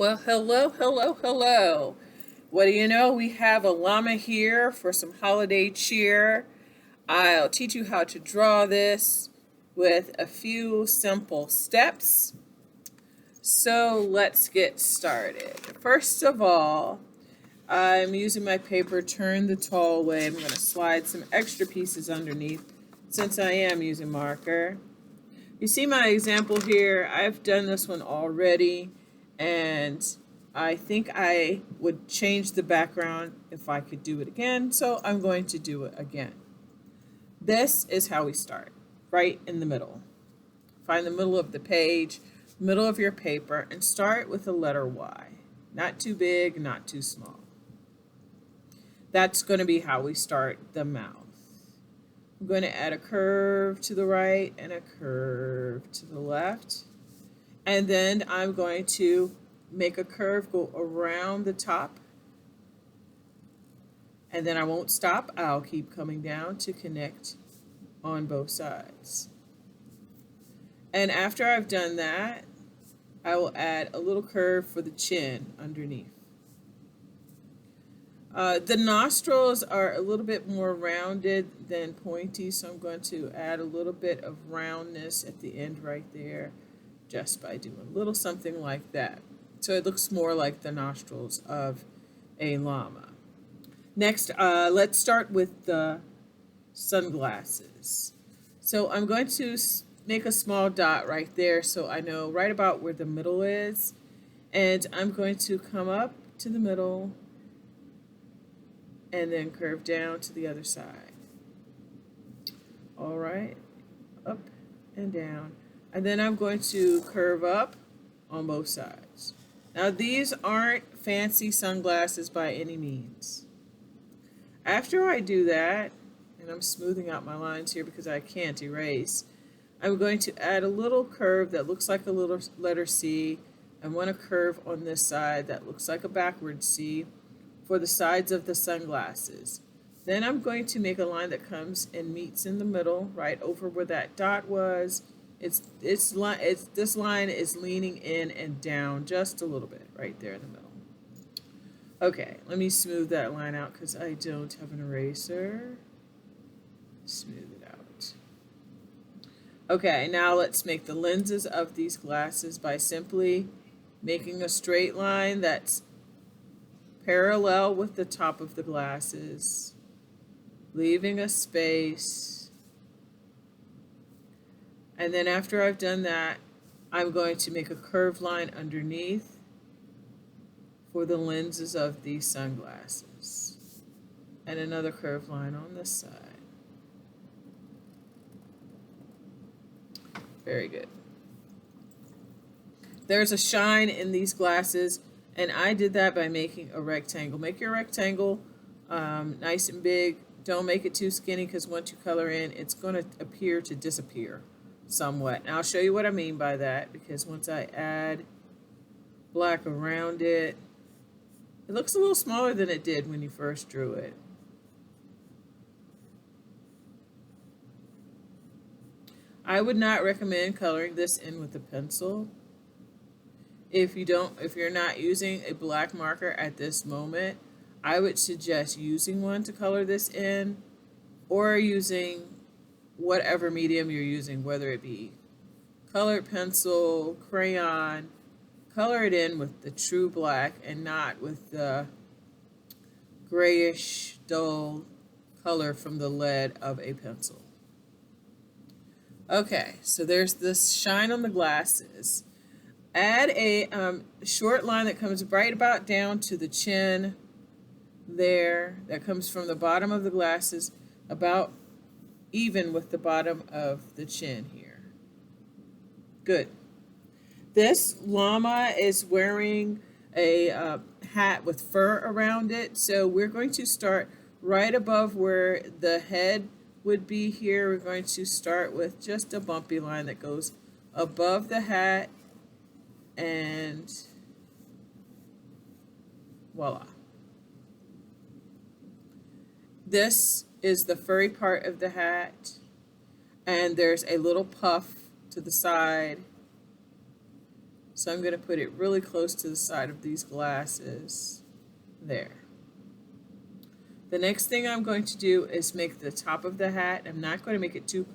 Well, hello. What do you know? We have a llama here for some holiday cheer. I'll teach you how to draw this with a few simple steps. So let's get started. First of all, I'm using my paper Turn the Tall Way. I'm going to slide some extra pieces underneath since I am using marker. You see my example here. I've done this one already, and I think I would change the background if I could do it again, so I'm going to do it again. This is how we start, right in the middle. Find the middle of the page, middle of your paper, and start with the letter Y. Not too big, not too small. That's going to be how we start the mouth. I'm going to add a curve to the right and a curve to the left. And then I'm going to make a curve go around the top. And then I won't stop. I'll keep coming down to connect on both sides. And after I've done that, I will add a little curve for the chin underneath. The nostrils are a little bit more rounded than pointy, so I'm going to add a little bit of roundness at the end right there just by doing a little something like that. So it looks more like the nostrils of a llama. Next, let's start with the sunglasses. So I'm going to make a small dot right there so I know right about where the middle is. And I'm going to come up to the middle and then curve down to the other side. All right, up and down. And then I'm going to curve up on both sides. Now these aren't fancy sunglasses by any means. After I do that, and I'm smoothing out my lines here because I can't erase, I'm going to add a little curve that looks like a little letter C. I want a curve on this side that looks like a backward C for the sides of the sunglasses. Then I'm going to make a line that comes and meets in the middle, right over where that dot was. This line is leaning in and down just a little bit, right there in the middle. Okay, let me smooth that line out because I don't have an eraser. Smooth it out. Okay, now let's make the lenses of these glasses by simply making a straight line that's parallel with the top of the glasses, leaving a space. And then after I've done that, I'm going to make a curved line underneath for the lenses of these sunglasses. And another curved line on this side. Very good. There's a shine in these glasses, and I did that by making a rectangle. Make your rectangle nice and big. Don't make it too skinny because once you color in, it's going to appear to disappear somewhat. And I'll show you what I mean by that, because once I add black around it, it looks a little smaller than it did when you first drew it. I would not recommend coloring this in with a pencil. If you're not using a black marker at this moment, I would suggest using one to color this in, or using whatever medium you're using, whether it be colored pencil, crayon. Color it in with the true black and not with the grayish, dull color from the lead of a pencil. Okay, so there's this shine on the glasses. Add a short line that comes right about down to the chin there, that comes from the bottom of the glasses about even with the bottom of the chin here. Good. This llama is wearing a hat with fur around it, so we're going to start right above where the head would be here. We're going to start with just a bumpy line that goes above the hat, and voila. This is the furry part of the hat, and there's a little puff to the side So I'm going to put it really close to the side of these glasses. There. The next thing I'm going to do is make the top of the hat. I'm not going to make it too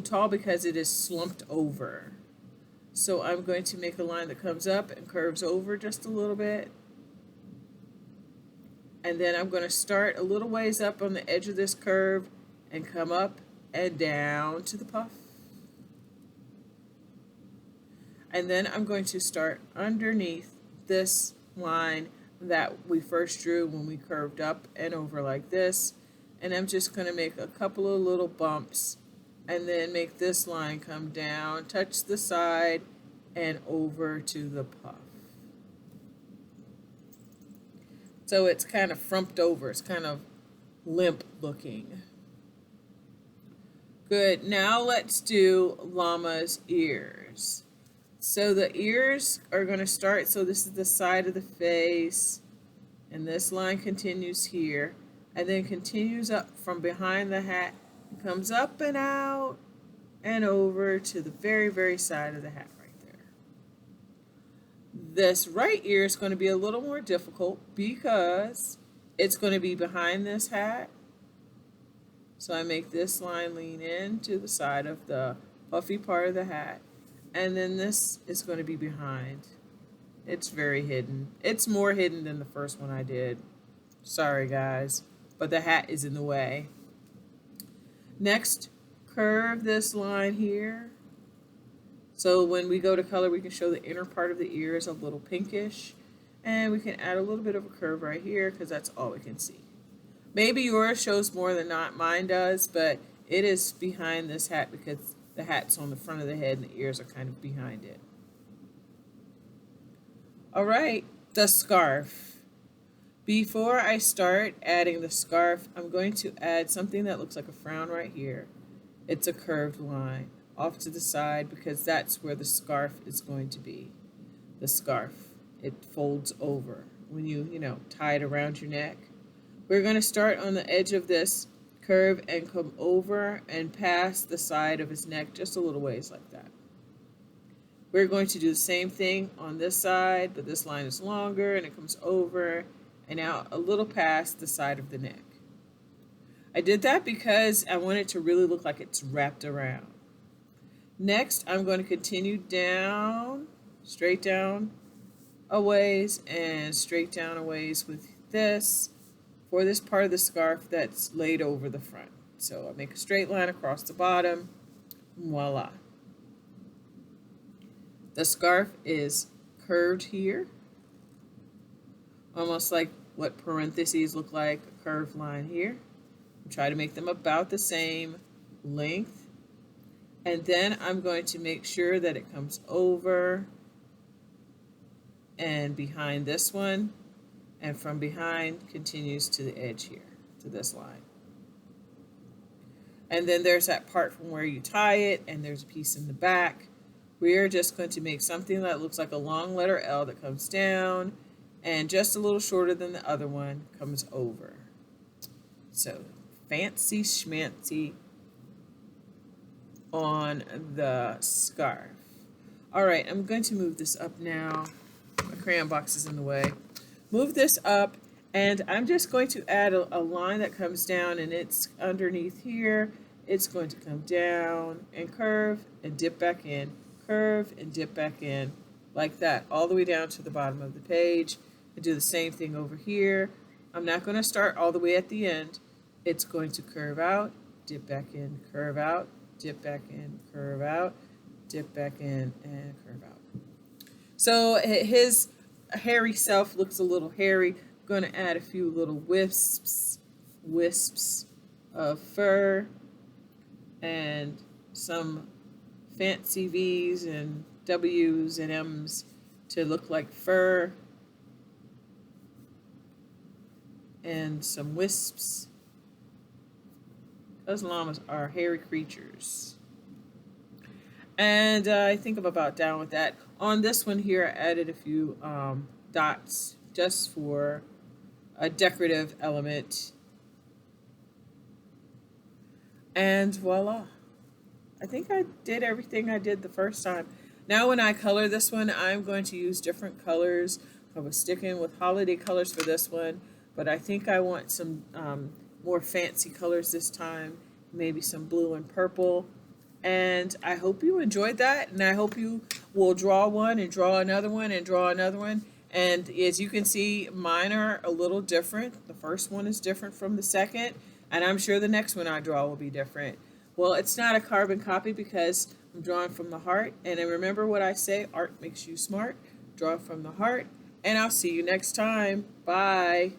tall because it is slumped over. So I'm going to make a line that comes up and curves over just a little bit. And then I'm going to start a little ways up on the edge of this curve and come up and down to the puff. And then I'm going to start underneath this line that we first drew when we curved up and over like this. And I'm just going to make a couple of little bumps and then make this line come down, touch the side, and over to the puff. So it's kind of frumped over. It's kind of limp looking. Good. Now let's do Llama's ears. So the ears are going to start, so this is the side of the face, and this line continues here, and then continues up from behind the hat, and comes up and out, and over to the very, very side of the hat right there. This right ear is going to be a little more difficult because it's going to be behind this hat. So I make this line lean in to the side of the puffy part of the hat. And then this is going to be behind. It's very hidden. It's more hidden than the first one I did. Sorry, guys. But the hat is in the way. Next, curve this line here. So when we go to color, we can show the inner part of the ear is a little pinkish. And we can add a little bit of a curve right here because that's all we can see. Maybe yours shows more than not mine does, but it is behind this hat because the hat's on the front of the head and the ears are kind of behind it. All right, the scarf. Before I start adding the scarf, I'm going to add something that looks like a frown right here. It's a curved line off to the side because that's where the scarf is going to be. The scarf. It folds over when you tie it around your neck. We're going to start on the edge of this curve and come over and past the side of his neck just a little ways like that. We're going to do the same thing on this side, but this line is longer and it comes over and out a little past the side of the neck. I did that because I want it to really look like it's wrapped around. Next, I'm going to continue down, straight down a ways and straight down a ways with this for this part of the scarf that's laid over the front. So I make a straight line across the bottom, voila. The scarf is curved here, almost like what parentheses look like, a curved line here. Try to make them about the same length. And then I'm going to make sure that it comes over and behind this one, and from behind continues to the edge here, to this line. And then there's that part from where you tie it, and there's a piece in the back. We are just going to make something that looks like a long letter L that comes down, and just a little shorter than the other one comes over. So, fancy schmancy on the scarf. All right, I'm going to move this up now. My crayon box is in the way. Move this up, and I'm just going to add a line that comes down, and it's underneath here. It's going to come down and curve and dip back in, curve and dip back in, like that, all the way down to the bottom of the page. And do the same thing over here. I'm not going to start all the way at the end. It's going to curve out, dip back in, curve out, dip back in, curve out, dip back in, and curve out. So his hairy self looks a little hairy. I'm going to add a few little wisps of fur and some fancy V's and W's and M's to look like fur, and some wisps, because llamas are hairy creatures. And I think I'm about down with that. On this one here, I added a few dots just for a decorative element. And voila. I think I did everything I did the first time. Now when I color this one, I'm going to use different colors. I was sticking with holiday colors for this one, but I think I want some more fancy colors this time, maybe some blue and purple. And I hope you enjoyed that, and I hope you will draw one and draw another one and draw another one. And as you can see, mine are a little different. The first one is different from the second, and I'm sure the next one I draw will be different. Well, it's not a carbon copy because I'm drawing from the heart. And then remember what I say, art makes you smart. Draw from the heart. And I'll see you next time. Bye.